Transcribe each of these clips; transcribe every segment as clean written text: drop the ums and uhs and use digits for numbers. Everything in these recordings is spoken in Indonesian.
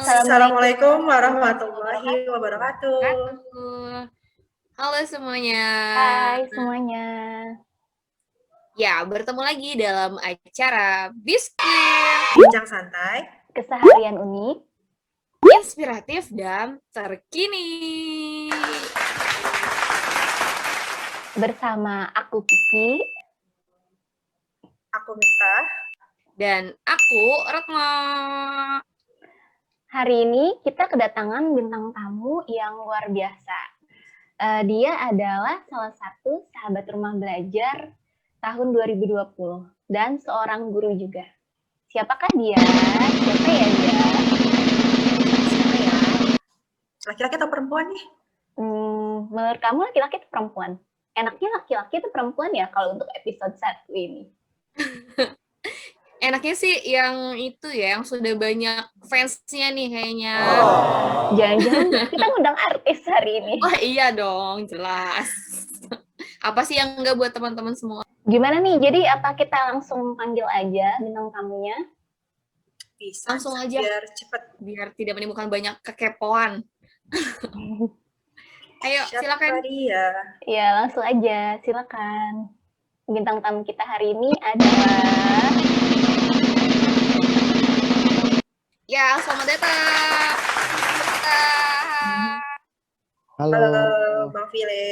Assalamualaikum warahmatullahi wabarakatuh. wabarakatuh. Halo semuanya. Hai semuanya. Ya, bertemu lagi dalam acara Biskuit. Bincang santai, Keseharian unik, Inspiratif dan terkini. bersama aku Kiki. aku Miftah. Dan aku Retno. Hari ini kita kedatangan bintang tamu yang luar biasa. Dia adalah salah satu sahabat rumah belajar tahun 2020 dan seorang guru juga. Siapakah dia? Siapa ya dia? Laki-laki atau perempuan nih? Menurut kamu laki-laki atau perempuan? Enaknya laki-laki atau perempuan ya kalau untuk episode 1 ini? Enaknya sih yang itu ya, yang sudah banyak fansnya nih kayaknya. Jangan-jangan kita ngundang artis hari ini. Oh iya dong, jelas. Apa sih yang enggak buat teman-teman semua? Gimana nih? Jadi apa kita langsung panggil aja bintang tamunya? Bisa. Langsung aja. Biar cepet. Biar tidak menimbulkan banyak kekepoan. Ayo, silakan. Dia? Ya, langsung aja. Silakan. Bintang tamu kita hari ini adalah... Ya, selamat datang. Halo. Bang File.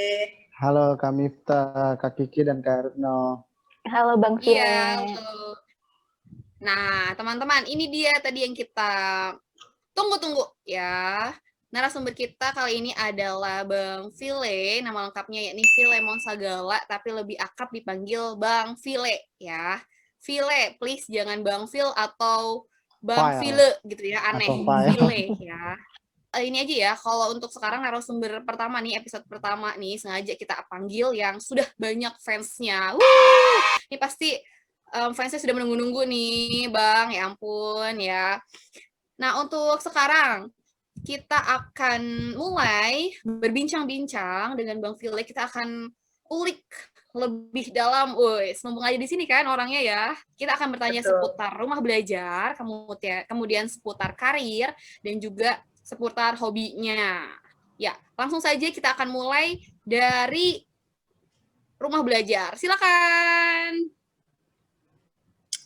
Halo Kak Miftah, Kak Kiki, dan Kak Retno. Halo Bang File. Iya, halo. Nah, teman-teman, ini dia tadi yang kita tunggu-tunggu ya. Narasumber kita kali ini adalah Bang File, nama lengkapnya yakni Filemon Sagala, tapi lebih akrab dipanggil Bang File ya. File, please jangan Bang Fil atau Bang File gitu ya, aneh. File ya. Ini aja ya, kalau untuk sekarang narasumber pertama nih, episode pertama nih, sengaja kita panggil yang sudah banyak fansnya. Ini pasti fansnya sudah menunggu-nunggu nih, Bang, ya ampun ya. Nah, untuk sekarang, kita akan mulai berbincang-bincang dengan Bang File. Kita akan ulik lebih dalam, mumpung aja di sini kan orangnya ya. Kita akan bertanya seputar rumah belajar, kemudian seputar karir, dan juga seputar hobinya. Ya, langsung saja kita akan mulai dari rumah belajar. Silakan.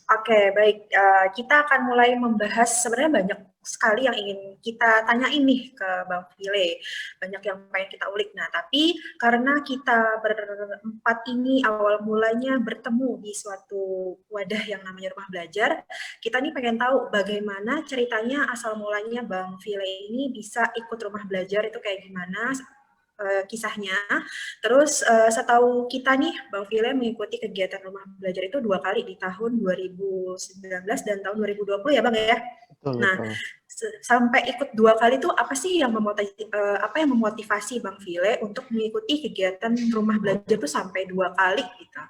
Oke, baik. Kita akan mulai membahas sebenarnya banyak sekali yang ingin kita tanyain nih ke Bang File. Banyak yang pengen kita ulik. Nah, tapi karena kita berempat ini awal mulanya bertemu di suatu wadah yang namanya rumah belajar, kita nih pengen tahu bagaimana ceritanya asal mulanya Bang File ini bisa ikut rumah belajar itu kayak gimana kisahnya. Terus setahu kita nih, Bang File mengikuti kegiatan rumah belajar itu 2 kali di tahun 2019 dan tahun 2020 ya Bang ya? Betul, nah, betul. Sampai ikut 2 kali itu apa sih yang memotivasi Bang File untuk mengikuti kegiatan rumah belajar itu sampai 2 kali gitu?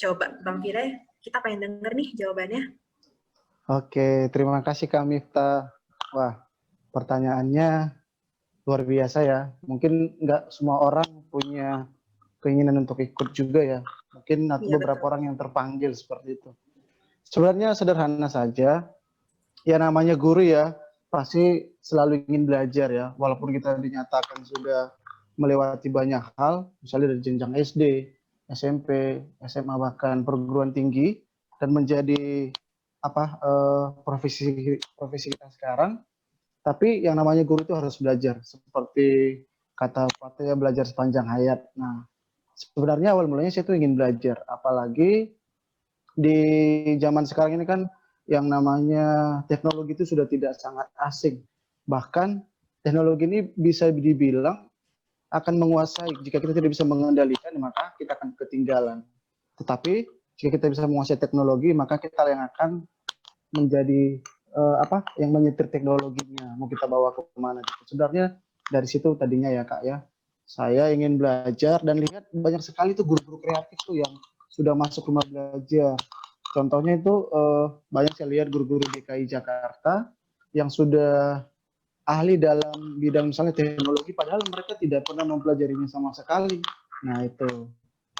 Coba Bang File, kita pengen denger nih jawabannya. Oke, terima kasih Kak Miftah. Wah, pertanyaannya luar biasa ya. Mungkin nggak semua orang punya keinginan untuk ikut juga ya. Mungkin beberapa orang yang terpanggil seperti itu. Sebenarnya sederhana saja. Ya namanya guru ya, pasti selalu ingin belajar ya. Walaupun kita dinyatakan sudah melewati banyak hal, misalnya dari jenjang SD, SMP, SMA, bahkan perguruan tinggi, dan menjadi profesi kita sekarang. Tapi yang namanya guru itu harus belajar, seperti kata patah belajar sepanjang hayat. Nah, sebenarnya awal mulanya saya tuh ingin belajar, apalagi di zaman sekarang ini kan yang namanya teknologi itu sudah tidak sangat asing. Bahkan teknologi ini bisa dibilang akan menguasai. Jika kita tidak bisa mengendalikan, maka kita akan ketinggalan. Tetapi jika kita bisa menguasai teknologi, maka kita yang akan menjadi yang menyetir teknologinya, mau kita bawa ke mana. Sebenarnya dari situ tadinya ya Kak ya, saya ingin belajar dan lihat banyak sekali tuh guru-guru kreatif tuh yang sudah masuk rumah belajar. Contohnya itu banyak saya lihat guru-guru DKI Jakarta yang sudah ahli dalam bidang misalnya teknologi, padahal mereka tidak pernah mempelajarinya sama sekali. Nah itu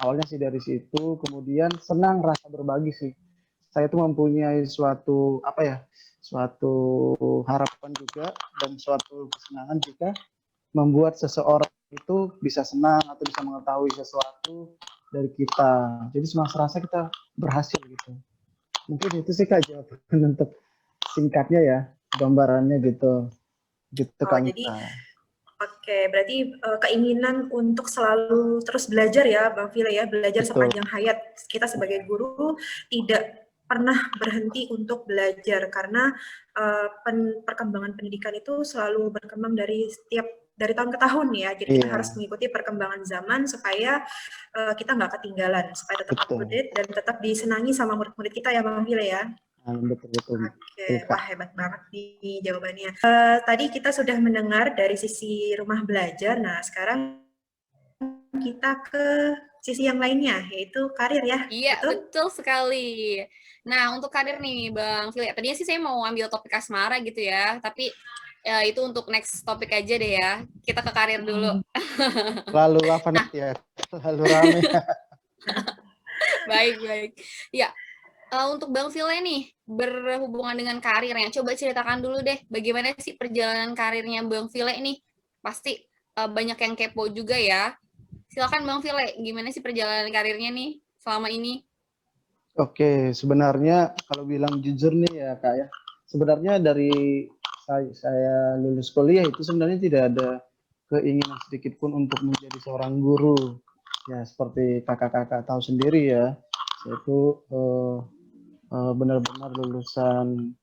awalnya sih dari situ, kemudian senang rasa berbagi sih. saya tuh mempunyai suatu apa ya, suatu harapan juga dan suatu kesenangan jika membuat seseorang itu bisa senang atau bisa mengetahui sesuatu dari kita. Jadi serasa kita berhasil gitu. Mungkin itu sih Kak jawaban untuk singkatnya ya, gambarannya gitu. Gitu Oh, Kak jadi Mita. oke, berarti keinginan untuk selalu terus belajar ya, Bang Vile ya, belajar Betul. sepanjang hayat. Kita sebagai guru tidak pernah berhenti untuk belajar karena perkembangan pendidikan itu selalu berkembang dari tahun ke tahun ya. Jadi kita harus Iya, mengikuti perkembangan zaman supaya kita nggak ketinggalan, supaya tetap up to betul. date dan tetap disenangi sama murid-murid kita ya, Bang Vile ya. Nah, betul betul. Oke, Betul Kak. wah hebat banget nih jawabannya. Tadi kita sudah mendengar dari sisi rumah belajar. Nah, sekarang kita ke sisi yang lainnya, yaitu karir ya. Iya, Betul? betul sekali. Nah, untuk karir nih, Bang Fili. Tadinya sih saya mau ambil topik asmara gitu ya, tapi itu untuk next topik aja deh ya. Kita ke karir dulu. Lalu apa Nah, nanti ya? Lalu rame. baik, baik. Ya, untuk Bang File nih, berhubungan dengan karirnya, coba ceritakan dulu deh, bagaimana sih perjalanan karirnya Bang File nih? Pasti banyak yang kepo juga ya. Silakan Bang File, gimana sih perjalanan karirnya nih selama ini? Oke, sebenarnya kalau bilang jujur nih ya Kak ya, sebenarnya dari saya lulus kuliah itu sebenarnya tidak ada keinginan sedikit pun untuk menjadi seorang guru. Ya seperti kakak-kakak tahu sendiri ya, saya itu benar-benar lulusan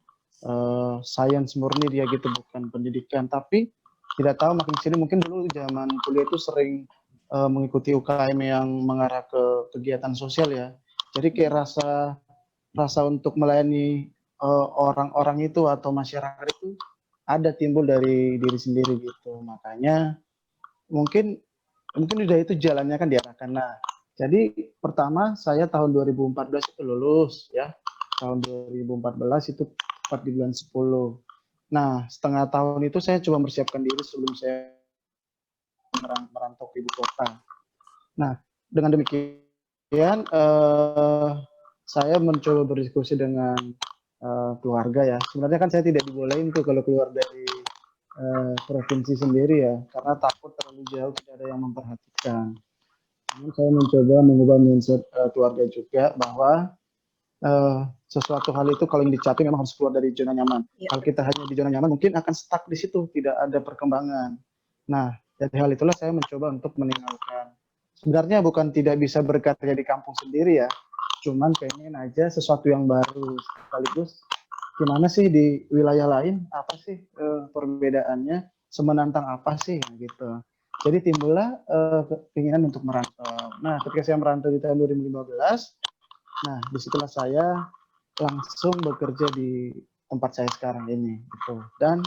sains murni dia gitu, bukan pendidikan. Tapi tidak tahu makin sini mungkin dulu zaman kuliah itu sering mengikuti UKM yang mengarah ke kegiatan sosial ya. Jadi kayak rasa untuk melayani orang-orang itu atau masyarakat itu ada timbul dari diri sendiri gitu. Makanya mungkin udah itu jalannya kan diarahkan. Nah, jadi pertama saya tahun 2014 itu lulus ya. Tahun 2014 itu tepat di bulan 10. Nah, setengah tahun itu saya coba mempersiapkan diri sebelum saya merantau ke ibu kota. Nah, dengan demikian saya mencoba berdiskusi dengan keluarga ya. Sebenarnya kan saya tidak dibolehin tuh kalau keluar dari provinsi sendiri ya, karena takut terlalu jauh tidak ada yang memperhatikan. Namun saya mencoba mengubah mindset keluarga juga bahwa sesuatu hal itu kalau yang dicapai memang harus keluar dari zona nyaman. Ya. Kalau kita hanya di zona nyaman mungkin akan stuck di situ, tidak ada perkembangan. Nah, dari hal itulah saya mencoba untuk meninggalkan. Sebenarnya bukan tidak bisa berkarya di kampung sendiri ya, cuman pengen aja sesuatu yang baru, sekaligus gimana sih di wilayah lain, apa sih perbedaannya, semenantang apa sih gitu. Jadi timbullah keinginan untuk merantau. Nah, ketika saya merantau di tahun 2015, nah disitulah saya langsung bekerja di tempat saya sekarang ini gitu. Dan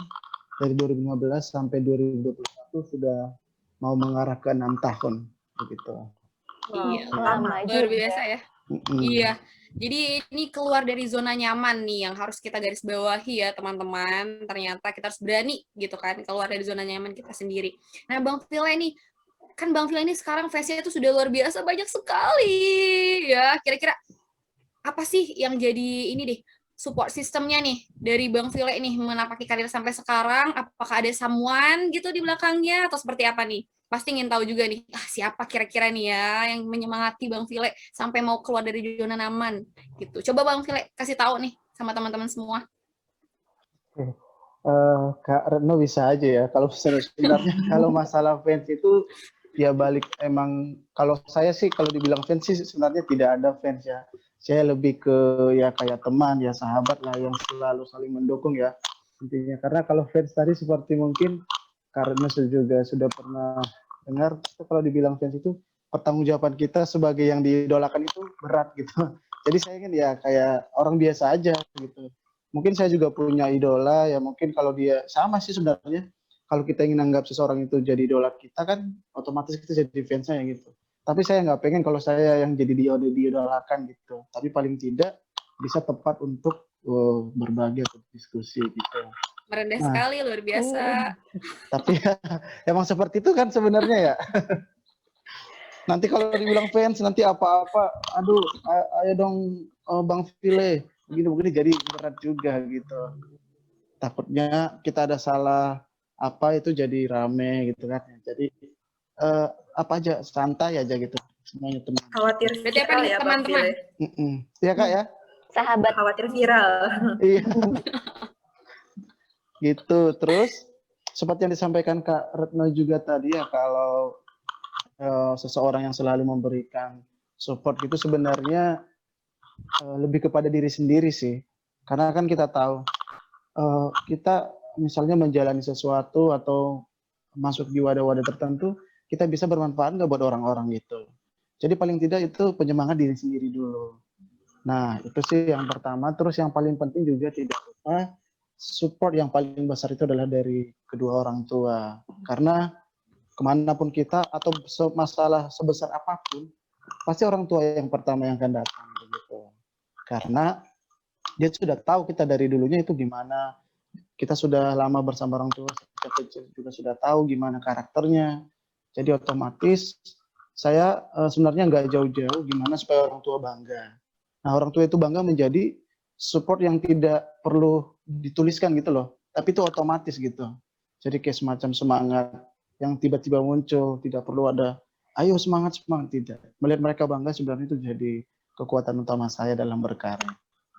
dari 2015 sampai 2021 sudah mau mengarah ke 6 tahun begitu. Iya, Lama luar juga. biasa ya. Iya. Jadi ini keluar dari zona nyaman nih yang harus kita garis bawahi ya teman-teman. Ternyata kita harus berani gitu kan keluar dari zona nyaman kita sendiri. Nah, Bang Vila ini kan Bang Vila ini sekarang fansnya itu sudah luar biasa banyak sekali ya. Kira-kira apa sih yang jadi ini deh support sistemnya nih dari Bang Vile nih menapaki karir sampai sekarang? Apakah ada someone gitu di belakangnya atau seperti apa nih? Pasti ingin tahu juga nih, siapa kira-kira nih ya yang menyemangati Bang Vile sampai mau keluar dari zona nyaman gitu. Coba Bang Vile kasih tahu nih sama teman-teman semua. Kak Retno bisa aja ya. Kalau sebenarnya kalau masalah fans itu ya balik emang kalau saya sih kalau dibilang fans sih sebenarnya tidak ada fans ya. Saya lebih ke ya kayak teman ya sahabat lah yang selalu saling mendukung ya intinya. Karena kalau fans tadi seperti mungkin karena juga sudah pernah dengar kalau dibilang fans itu pertanggungjawaban kita sebagai yang diidolakan itu berat gitu. Jadi saya kan ya kayak orang biasa aja gitu. Mungkin saya juga punya idola ya mungkin kalau dia sama sih sebenarnya kalau kita ingin anggap seseorang itu jadi idola kita kan otomatis kita jadi fansnya gitu. Tapi saya nggak pengen kalau saya yang jadi diidolakan gitu. Tapi paling tidak bisa tepat untuk berbagi atau diskusi gitu. Merendah sekali, luar biasa. Tapi ya, emang seperti itu kan sebenarnya ya. Nanti kalau dibilang fans nanti apa-apa, aduh, ayo dong Bang Vile, begini jadi berat juga gitu. Takutnya kita ada salah apa itu jadi rame gitu kan. Jadi apa aja santai aja gitu semuanya teman. Khawatir Berarti apa viral nih ya Bang teman-teman? File. Iya Kak ya. Sahabat. Khawatir viral. Iya gitu. Terus seperti yang disampaikan Kak Retno juga tadi ya, kalau seseorang yang selalu memberikan support itu sebenarnya lebih kepada diri sendiri sih. Karena kan kita tahu kita misalnya menjalani sesuatu atau masuk di wadah-wadah tertentu, kita bisa bermanfaat nggak buat orang-orang itu. Jadi paling tidak itu penyemangat diri sendiri dulu. Nah, itu sih yang pertama. Terus yang paling penting juga tidak lupa support yang paling besar itu adalah dari kedua orang tua. Karena kemanapun kita atau masalah sebesar apapun, pasti orang tua yang pertama yang akan datang begitu. Karena dia sudah tahu kita dari dulunya itu gimana. Kita sudah lama bersama orang tua, sejak kecil juga sudah tahu gimana karakternya. Jadi otomatis saya sebenarnya nggak jauh-jauh gimana supaya orang tua bangga. Nah, orang tua itu bangga menjadi support yang tidak perlu dituliskan gitu loh, tapi itu otomatis gitu. Jadi kayak semacam semangat yang tiba-tiba muncul, tidak perlu ada ayo semangat tidak. Melihat mereka bangga sebenarnya itu jadi kekuatan utama saya dalam berkarya.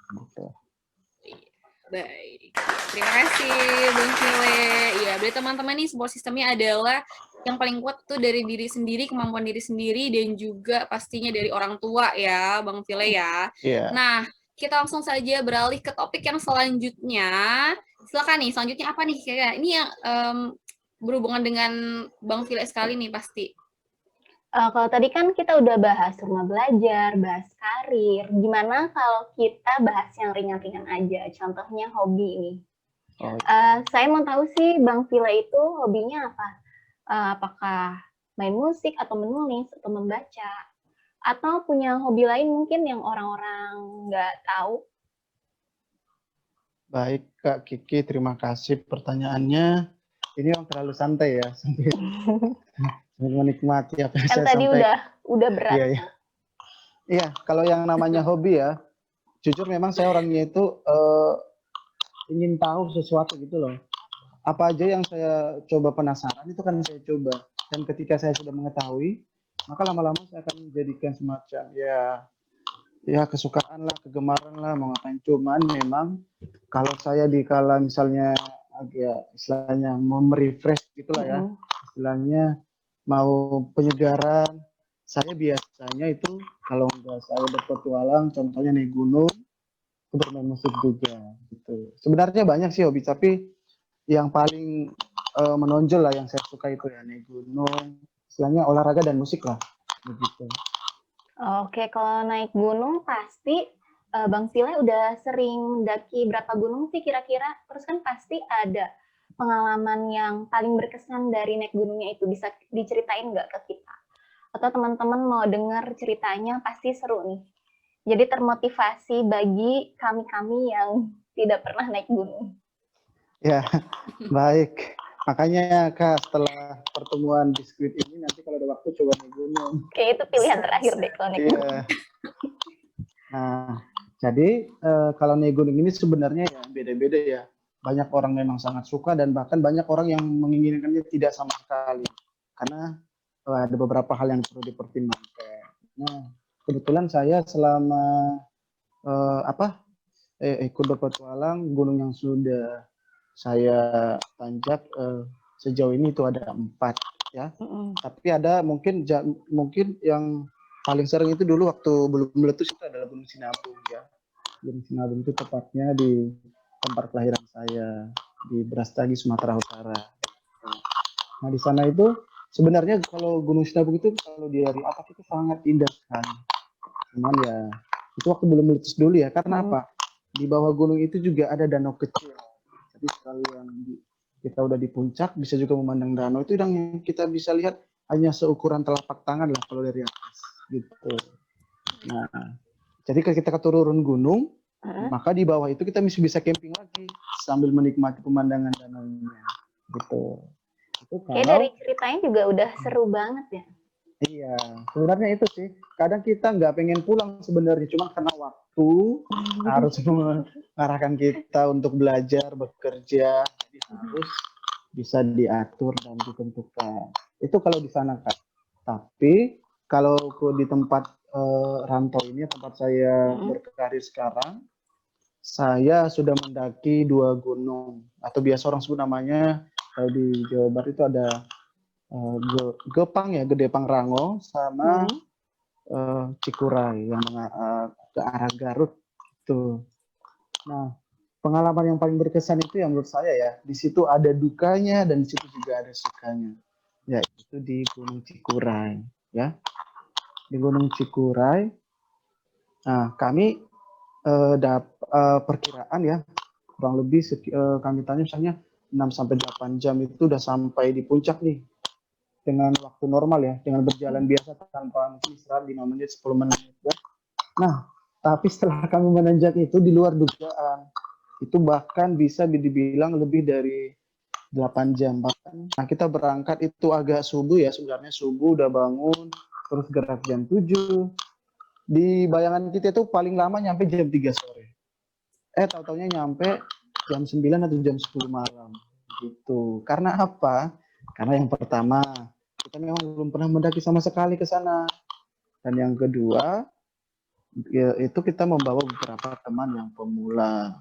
Gitu. Baik, terima kasih Bang File. Ya, berarti teman-teman nih support sistemnya adalah yang paling kuat tuh dari diri sendiri, kemampuan diri sendiri, dan juga pastinya dari orang tua ya, Bang File ya. Iya. Nah, kita langsung saja beralih ke topik yang selanjutnya. Silakan nih, selanjutnya apa nih? Kayaknya ini yang berhubungan dengan Bang File sekali nih pasti. Kalau tadi kan kita udah bahas rumah belajar, bahas karir. Gimana kalau kita bahas yang ringan-ringan aja? Contohnya hobi nih. Oh. Saya mau tahu sih Bang Vila itu hobinya apa? Apakah main musik atau menulis atau membaca? Atau punya hobi lain mungkin yang orang-orang nggak tahu? Baik Kak Kiki, terima kasih pertanyaannya. Ini yang terlalu santai ya, sambil menikmati apa yang Kan saya tadi sampaikan. udah berat. Iya, iya. Iya, kalau yang namanya hobi ya, jujur memang saya orangnya itu ingin tahu sesuatu gitu loh. Apa aja yang saya coba penasaran itu kan saya coba. Dan ketika saya sudah mengetahui, maka lama-lama saya akan menjadikan semacam ya kesukaan lah, kegemaran lah, mau ngapain. Cuman memang kalau saya dikala misalnya agak istilahnya mau merefresh gitulah ya, istilahnya mau penyegaran, saya biasanya itu kalau nggak saya berpetualang, contohnya naik gunung, itu bermain musik juga gitu. Sebenarnya banyak sih hobi, tapi yang paling menonjol lah yang saya suka itu ya naik gunung, istilahnya olahraga dan musik lah begitu. Oke, kalau naik gunung pasti Bang Vila udah sering mendaki berapa gunung sih kira-kira? Terus kan pasti ada pengalaman yang paling berkesan dari naik gunungnya itu, bisa diceritain nggak ke kita? Atau teman-teman mau dengar ceritanya, pasti seru nih. Jadi termotivasi bagi kami-kami yang tidak pernah naik gunung. Ya, baik. Makanya Kak, setelah pertemuan biskuit ini, nanti kalau ada waktu coba naik gunung. Kayak itu pilihan terakhir deh kalau naik gunung. Nah, jadi kalau naik gunung ini sebenarnya ya beda-beda ya. Banyak orang memang sangat suka dan bahkan banyak orang yang menginginkannya tidak sama sekali. Karena ada beberapa hal yang perlu dipertimbangkan. Nah, kebetulan saya selama ikut berpetualang gunung yang sudah saya tanjak sejauh ini itu ada 4 ya. Tapi ada mungkin yang paling sering itu dulu waktu belum meletus itu adalah Gunung Sinabung ya. Gunung Sinabung itu tepatnya di tempat kelahiran saya di Brastagi, Sumatera Utara. Nah di sana itu sebenarnya kalau Gunung Sinabung itu kalau dari atas itu sangat indah sekali. Cuman ya itu waktu belum meletus dulu ya. Karena apa? Di bawah gunung itu juga ada danau kecil. Jadi sekalian kita udah di puncak bisa juga memandang danau itu yang kita bisa lihat hanya seukuran telapak tangan lah kalau dari atas gitu. Nah, jadi kalau kita turun gunung, maka di bawah itu kita bisa camping lagi sambil menikmati pemandangan danaunya gitu. Itu kalau dari ceritanya juga udah seru banget ya. Iya, sebenarnya itu sih. Kadang kita nggak pengen pulang sebenarnya, cuma karena waktu waktu, harus mengarahkan kita untuk belajar, bekerja, jadi harus bisa diatur dan ditentukan. Itu kalau di sana, Kak. Tapi kalau di tempat rantau ini, tempat saya berkarir sekarang, saya sudah mendaki 2 gunung, atau biasa orang sebut namanya, kalau di Jawa Barat itu ada Gepang ya, Gede Pangrango, sama Cikuray yang ke arah Garut tuh. Nah, pengalaman yang paling berkesan itu yang menurut saya ya, di situ ada dukanya dan di situ juga ada sukanya. Ya, itu di Gunung Cikuray ya. Di Gunung Cikuray. Nah, kami perkiraan ya, kurang lebih kami tanya misalnya 6 sampai 8 jam itu udah sampai di puncak nih. Dengan waktu normal ya, dengan berjalan biasa tanpa istirahat 5 menit, 10 menit. Ya. Nah, tapi setelah kami menanjak itu di luar dugaan, itu bahkan bisa dibilang lebih dari 8 jam. Bahkan, nah kita berangkat itu agak subuh ya, sebenarnya subuh udah bangun, terus gerak jam 7. Di bayangan kita itu paling lama nyampe jam 3 sore. Tahu-taunya nyampe jam 9 atau jam 10 malam. Gitu. Karena apa? Karena yang pertama, kita memang belum pernah mendaki sama sekali ke sana. Dan yang kedua, ya, itu kita membawa beberapa teman yang pemula.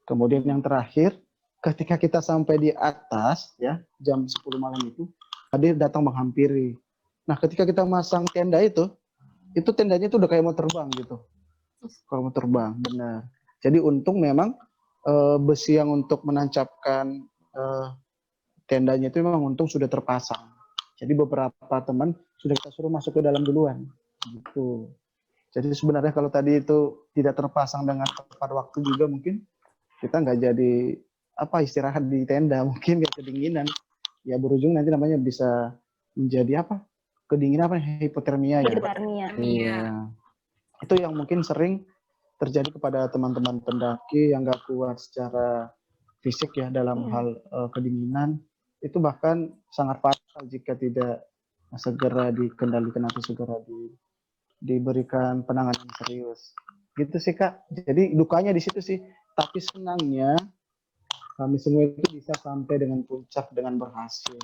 Kemudian yang terakhir, ketika kita sampai di atas, ya jam 10 malam itu, Hadir datang menghampiri. Nah, ketika kita masang tenda itu tendanya itu udah kayak mau terbang gitu. Kalau mau terbang, benar. Jadi untung memang besi yang untuk menancapkan tendanya itu memang untung sudah terpasang. Jadi beberapa teman sudah kita suruh masuk ke dalam duluan. Gitu. Jadi sebenarnya kalau tadi itu tidak terpasang dengan tepat waktu juga mungkin kita nggak jadi istirahat di tenda, mungkin nggak kedinginan. Ya berujung nanti namanya bisa menjadi kedinginan hipotermia ya. Hipotermia. Iya. Itu yang mungkin sering terjadi kepada teman-teman pendaki yang nggak kuat secara fisik ya dalam hal kedinginan. Itu bahkan sangat fatal jika tidak segera dikendalikan atau segera diberikan penanganan serius. Gitu sih Kak. Jadi dukanya di situ sih. Tapi senangnya kami semua itu bisa sampai dengan puncak dengan berhasil.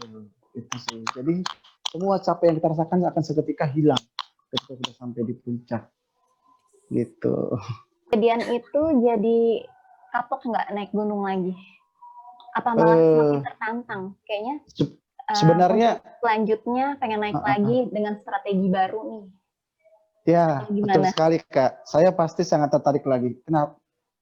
Itu sih. Jadi semua capek yang kita rasakan akan seketika hilang ketika sudah sampai di puncak. Gitu. Kejadian itu jadi kapok nggak naik gunung lagi? Apa malah semakin tertantang? Kayaknya sebenarnya selanjutnya pengen naik lagi dengan strategi baru nih. Ya, betul sekali Kak. Saya pasti sangat tertarik lagi. Kenapa?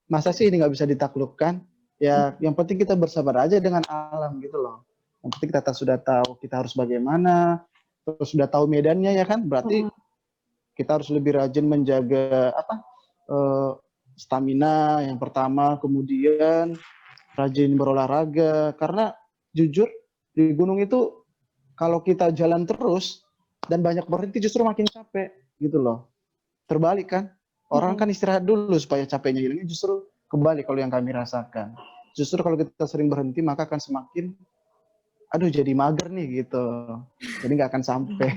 Masa sih ini nggak bisa ditaklukkan? Ya, yang penting kita bersabar aja dengan alam gitu loh. Yang penting kita sudah tahu kita harus bagaimana, terus sudah tahu medannya ya kan? Berarti kita harus lebih rajin menjaga stamina yang pertama, kemudian rajin berolahraga. Karena jujur di gunung itu kalau kita jalan terus dan banyak berhenti justru makin capek gitu loh. Terbalik kan? Orang kan istirahat dulu supaya capeknya hilang, justru kembali kalau yang kami rasakan. Justru kalau kita sering berhenti maka akan semakin jadi mager nih gitu. Jadi nggak akan sampai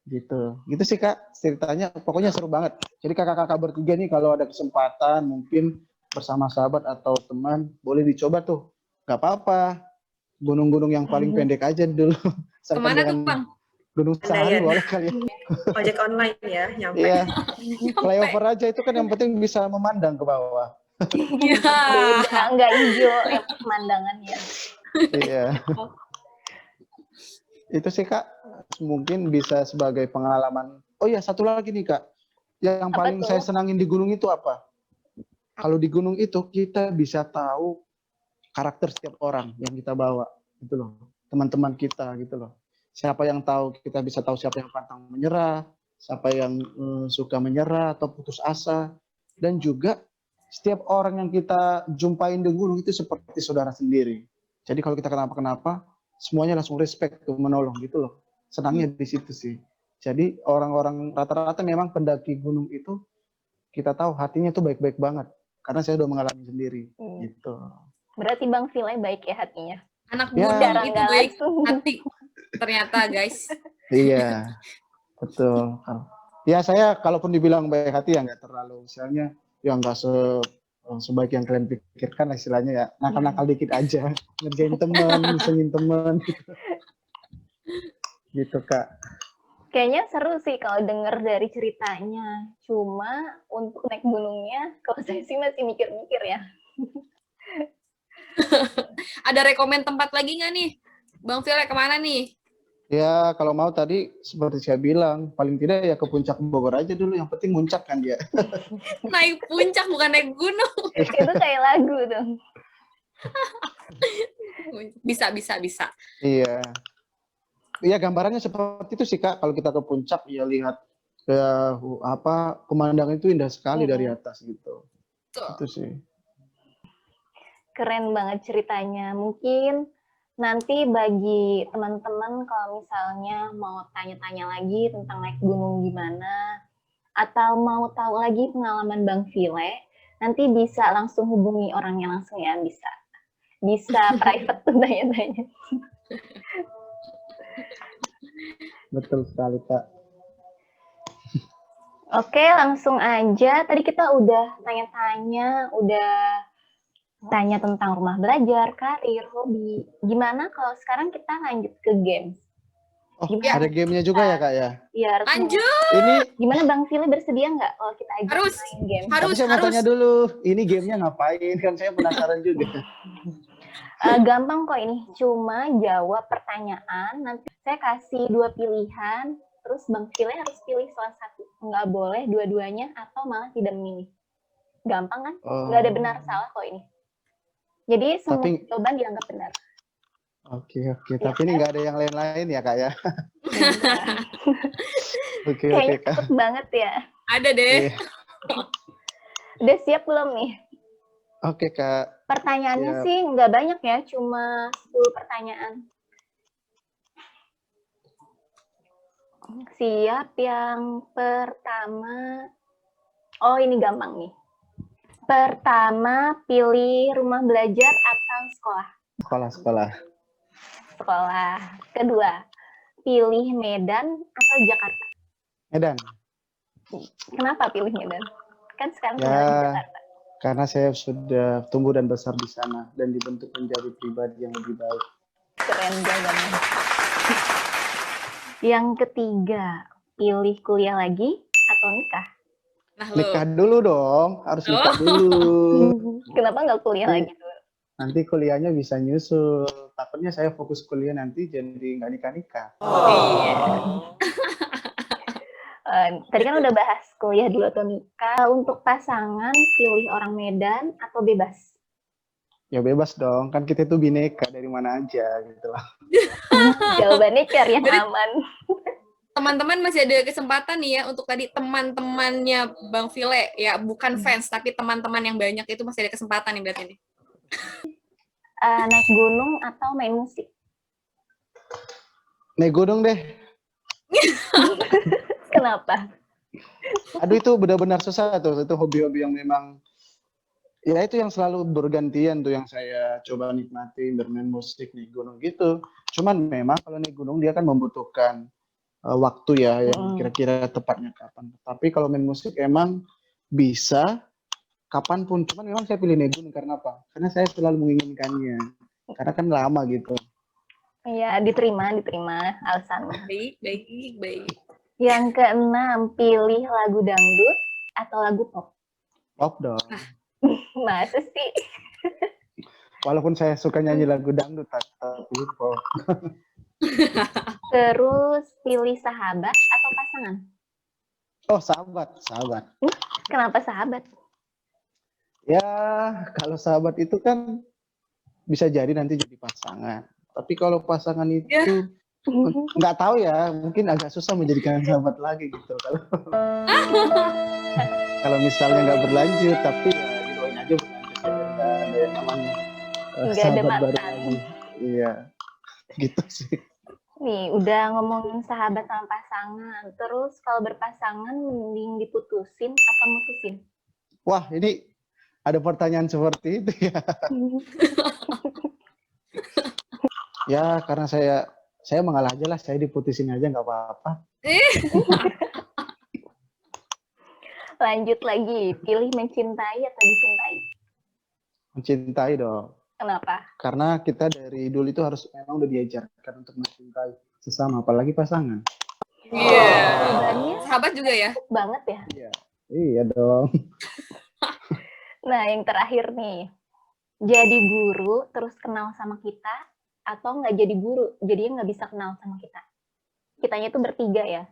gitu. Gitu sih Kak ceritanya, pokoknya seru banget. Jadi kakak-kakak bertiga nih kalau ada kesempatan mungkin bersama sahabat atau teman boleh dicoba tuh. Nggak apa-apa. Gunung-gunung yang paling pendek aja dulu. Kemana tuh Bang? Gunung Sahari boleh kali ya. Ojek online ya, nyampe. Iya. Flyover aja itu kan yang penting bisa memandang ke bawah. Iya. Nggak hijau yang pemandangannya. Iya. Itu sih Kak, mungkin bisa sebagai pengalaman. Oh iya, satu lagi nih Kak. Yang paling saya senangin di gunung itu apa? Kalau di gunung itu kita bisa tahu karakter setiap orang yang kita bawa, gitu loh. Teman-teman kita gitu loh. Siapa yang tahu, kita bisa tahu siapa yang pantang menyerah, siapa yang suka menyerah atau putus asa. Dan juga setiap orang yang kita jumpain di gunung itu seperti saudara sendiri. Jadi kalau kita kenapa-kenapa, semuanya langsung respect tuh, menolong gitu loh. Senangnya di situ sih. Jadi orang-orang rata-rata memang pendaki gunung itu kita tahu hatinya tuh baik-baik banget. Karena saya udah mengalami sendiri gitu. Berarti Bang Vile baik ya hatinya. Anak gunung itu baik hati ternyata guys. Iya, betul. Ya saya kalaupun dibilang baik hati ya nggak terlalu. Misalnya yang nggak sebaik yang kalian pikirkan lah istilahnya ya. Nakal-nakal dikit aja, ngerjain teman, ngesengin teman gitu Kak. Kayaknya seru sih kalau denger dari ceritanya. Cuma untuk naik gunungnya, kalau saya sih masih mikir-mikir ya. Ada rekomen tempat lagi nggak nih? Bang Vile kemana nih? Ya kalau mau tadi seperti saya bilang, paling tidak ya ke puncak Bogor aja dulu, yang penting muncak kan dia. Naik puncak bukan naik gunung. Itu kayak lagu tuh. Bisa. Iya. Iya gambarannya seperti itu sih Kak. Kalau kita ke puncak ya lihat ke pemandangan itu indah sekali dari atas gitu. Tuh. Itu sih. Keren banget ceritanya. Mungkin nanti bagi teman-teman kalau misalnya mau tanya-tanya lagi tentang naik gunung gimana, atau mau tahu lagi pengalaman Bang Vile, nanti bisa langsung hubungi orangnya langsung ya, bisa private tuh tanya-tanya. Betul sekali Kak. Oke, langsung aja. Tadi kita udah tanya-tanya, udah tanya tentang rumah belajar, karir, hobi. Gimana kalau sekarang kita lanjut ke game? Oh, Gimana? ada gamenya juga ya Kak ya? Ya, harus. Lanjut. Ini Gimana Bang Vile bersedia nggak kalau kita ajak Harus. main game? tapi saya mau tanya dulu, ini gamenya ngapain? Kan saya penasaran juga. Gampang kok ini, cuma jawab pertanyaan. Nanti saya kasih 2 pilihan, terus Bang Vile harus pilih salah satu. Nggak boleh dua-duanya atau malah tidak memilih. Gampang kan? Nggak ada benar salah kok ini. Jadi semua jawaban dianggap benar. Oke. Tapi ini nggak ada yang lain-lain ya Kak ya? Oke Kayaknya Kak. takut banget ya. Ada deh. Udah siap belum nih? Oke Kak. Pertanyaannya Siap. sih nggak banyak ya, cuma 10 pertanyaan. Siap, yang pertama. Oh, ini gampang nih. Pertama, pilih rumah belajar atau sekolah? Sekolah. Sekolah. Kedua, pilih Medan atau Jakarta? Medan. Kenapa pilih Medan? Kan sekarang tinggal Ya, di Jakarta. karena saya sudah tumbuh dan besar di sana dan dibentuk menjadi pribadi yang lebih baik. Keren jawabannya. Yang ketiga, pilih kuliah lagi atau nikah? Nah, Nikah dulu dong, harus nikah dulu. Kenapa nggak kuliah lagi dulu? Nanti kuliahnya bisa nyusul. Takutnya saya fokus kuliah nanti jadi nggak nikah-nikah. Tadi kan udah bahas kuliah dulu atau nikah. Untuk pasangan, pilih orang Medan atau bebas? Ya bebas dong, kan kita itu bineka dari mana aja gitu lah. Jawabannya cari yang aman. Teman-teman masih ada kesempatan nih ya untuk tadi teman-temannya Bang Vile ya, bukan fans tapi teman-teman yang banyak itu masih ada kesempatan nih berarti nih. Naik gunung atau main musik? Naik gunung deh. Kenapa? Aduh itu benar-benar susah tuh, itu hobi-hobi yang memang ya itu yang selalu bergantian tuh yang saya coba nikmati, bermain musik naik gunung gitu. Cuman memang kalau naik gunung dia kan membutuhkan waktu ya yang kira-kira tepatnya kapan. Tapi kalau main musik emang bisa kapanpun. Cuman memang saya pilih naik gunung karena apa? Karena saya selalu menginginkannya. Karena kan lama gitu. Iya, diterima alasannya. Baik. Yang keenam, pilih lagu dangdut atau lagu pop? Pop dong. Masa sih? Walaupun saya suka nyanyi lagu dangdut, tapi pop. Terus pilih sahabat atau pasangan? Oh, sahabat. Kenapa sahabat? Ya, kalau sahabat itu kan bisa jadi nanti jadi pasangan. Tapi kalau pasangan itu nggak tahu ya, mungkin agak susah menjadikan sahabat lagi gitu. Kalau misalnya nggak berlanjut, tapi ya didoain aja berlanjut saja. Nggak ada yang namanya sahabat baru lagi. Iya, gitu sih. Nih, udah ngomongin sahabat sama pasangan. Terus kalau berpasangan mending diputusin atau mutusin? Wah, ini ada pertanyaan seperti itu ya. Ya, karena saya mengalah aja lah, saya diputusin aja nggak apa-apa. Lanjut lagi, pilih mencintai atau dicintai? Mencintai dong. Kenapa? Karena kita dari dulu itu harus memang udah diajarkan untuk mencintai sesama, apalagi pasangan. Iya. Jawabannya Sahabat juga ya? cukup banget ya. Iya. Iya dong. Nah, yang terakhir nih. Jadi guru terus kenal sama kita atau nggak jadi guru, jadinya nggak bisa kenal sama kita. Kitanya itu bertiga ya.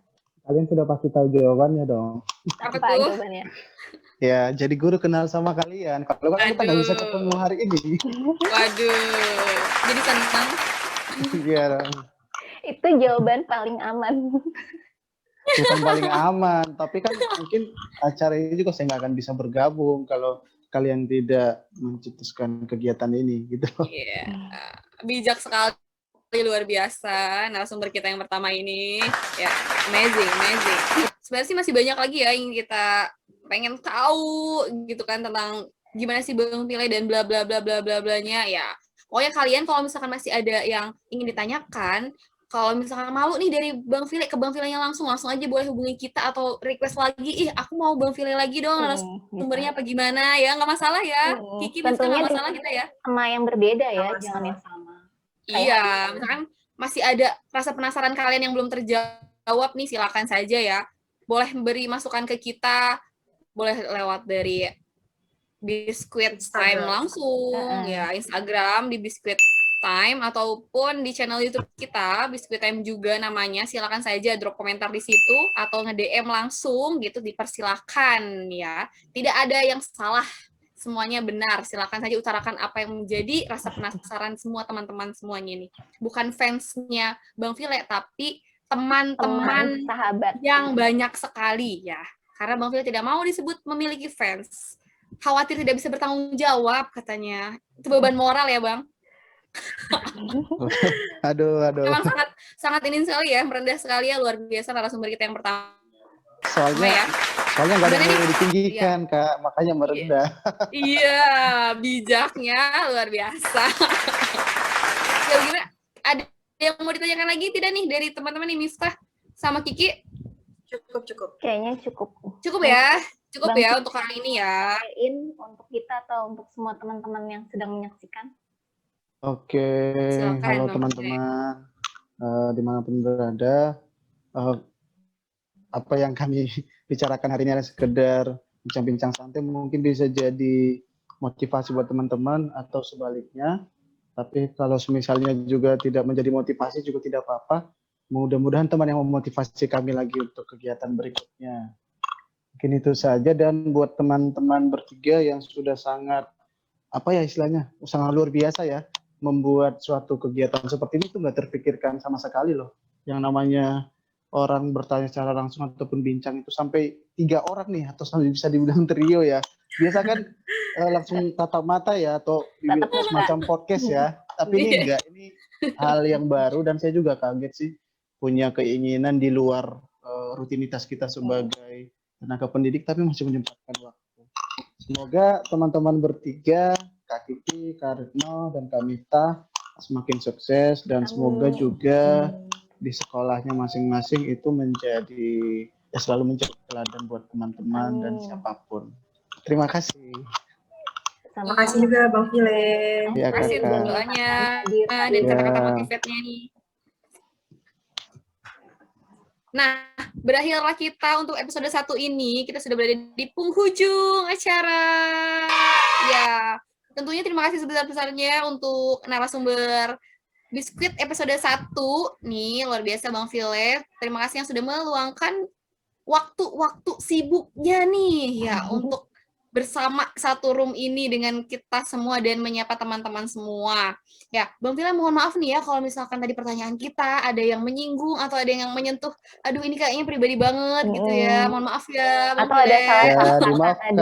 Kalian sudah pasti tahu jawabannya dong. Apa Apa tuh? jawabannya? Ya, jadi guru kenal sama kalian. Kalau kan kita nggak bisa Aduh. ketemu hari ini. Waduh. Jadi senang. Iya dong. Itu jawaban paling aman. Bukan paling aman, tapi kan mungkin acara ini juga saya nggak akan bisa bergabung kalau kalian tidak mencetuskan kegiatan ini, gitu. Iya. Bijak sekali, luar biasa narasumber kita yang pertama ini. Ya, amazing. Sebenarnya sih masih banyak lagi ya yang kita pengen tahu gitu kan tentang gimana sih Bang Pile dan bla bla bla bla bla blanya ya. Pokoknya kalian kalau misalkan masih ada yang ingin ditanyakan, kalau misalkan malu nih dari Bang Pile ke Bang Pile-nya langsung aja boleh hubungi kita atau request lagi, aku mau Bang Pile lagi dong narasumbernya apa gimana ya, nggak masalah ya. Kiki bisa Tentunya nggak masalah kita ya. Sama yang berbeda ya, Sama-sama. jangan yang sama. Iya, misalkan masih ada rasa penasaran kalian yang belum terjawab nih, silakan saja ya. Boleh beri masukan ke kita, boleh lewat dari Biskuit Time langsung, ya Instagram di Biskuit Time ataupun di channel YouTube kita Biskuit Time juga namanya. Silakan saja drop komentar di situ atau nge-DM langsung gitu, dipersilakan ya. Tidak ada yang salah. Semuanya benar, silakan saja utarakan apa yang menjadi rasa penasaran semua teman-teman semuanya nih. Bukan fansnya Bang Pile, tapi teman-teman sahabat yang banyak sekali ya. Karena Bang Pile tidak mau disebut memiliki fans. Khawatir tidak bisa bertanggung jawab katanya. Itu beban moral ya Bang. Aduh. Memang sangat ini sekali ya, merendah sekali ya, luar biasa narasumber kita yang pertama. Soalnya nggak ada yang mau ditinggikan, Kak, makanya merendah. Iya, bijaknya luar biasa. Ya gimana? Ada yang mau ditanyakan lagi tidak nih dari teman-teman nih, Miftah sama Kiki? Cukup. Kayaknya cukup. Cukup ya? Cukup Bang, ya untuk kali ini ya. Untuk kita atau untuk semua teman-teman yang sedang menyaksikan? Oke, Silakan, halo Bang teman-teman, dimanapun berada. Apa yang kami bicarakan hari ini adalah sekedar bincang-bincang santai, mungkin bisa jadi motivasi buat teman-teman atau sebaliknya. Tapi kalau misalnya juga tidak menjadi motivasi juga tidak apa-apa. Mudah-mudahan teman yang memotivasi kami lagi untuk kegiatan berikutnya. Mungkin itu saja, dan buat teman-teman bertiga yang sudah sangat sangat luar biasa ya, membuat suatu kegiatan seperti ini tuh nggak terpikirkan sama sekali loh. Yang namanya orang bertanya secara langsung ataupun bincang itu sampai 3 orang nih, atau sampai bisa dibilang trio ya. Biasa kan langsung tatap mata ya, atau semacam podcast ya. Tapi ini enggak, ini hal yang baru dan saya juga kaget sih, punya keinginan di luar rutinitas kita sebagai tenaga pendidik tapi masih menyempatkan waktu. Semoga teman-teman bertiga, Kak Kiki, Kak Retno, dan Kak Mita semakin sukses, dan semoga juga di sekolahnya masing-masing itu selalu menjadi teladan buat teman-teman dan siapapun. Terima kasih. Terima kasih juga Bang Pile. Terima kasih untuk doanya dan kata-kata motivatnya nih. Nah, berakhirlah kita untuk episode 1 ini. Kita sudah berada di penghujung acara. Ya, tentunya terima kasih sebesar-besarnya untuk narasumber Biskuit episode 1 nih, luar biasa Bang Pile. Terima kasih yang sudah meluangkan waktu-waktu sibuknya nih ya untuk bersama satu room ini dengan kita semua dan menyapa teman-teman semua. Ya, Bang Pile mohon maaf nih ya kalau misalkan tadi pertanyaan kita ada yang menyinggung atau ada yang menyentuh. Aduh, ini kayaknya pribadi banget gitu ya. Mohon maaf ya, Bang Pile. Atau ada salah ya, dimaafkan.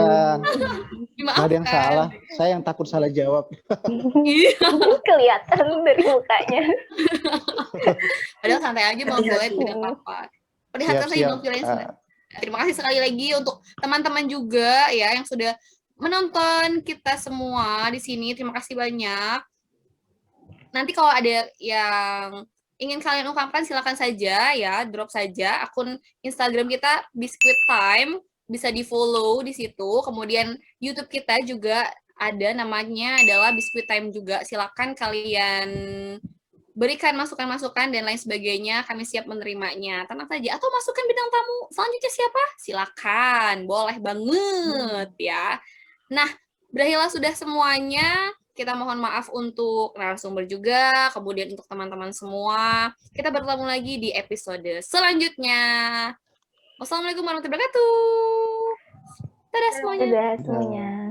Dimaafkan. Ada yang salah, saya yang takut salah jawab. Kelihatan dari mukanya. Padahal santai aja Bang Pile, tidak apa-apa. Perlihatkan saja Bang Pile. Terima kasih sekali lagi untuk teman-teman juga ya yang sudah menonton kita semua di sini. Terima kasih banyak. Nanti kalau ada yang ingin kalian ungkapkan silakan saja ya, drop saja akun Instagram kita Biskuit Time bisa di-follow di situ. Kemudian YouTube kita juga ada, namanya adalah Biskuit Time juga. Silakan kalian berikan masukan-masukan dan lain sebagainya, kami siap menerimanya. Tenang saja. Atau masukan bintang tamu selanjutnya siapa? Silakan, boleh banget ya. Nah, berakhirlah sudah semuanya. Kita mohon maaf untuk narasumber juga, kemudian untuk teman-teman semua. Kita bertemu lagi di episode selanjutnya. Wassalamualaikum warahmatullahi wabarakatuh. Dadah semuanya. Dadah semuanya.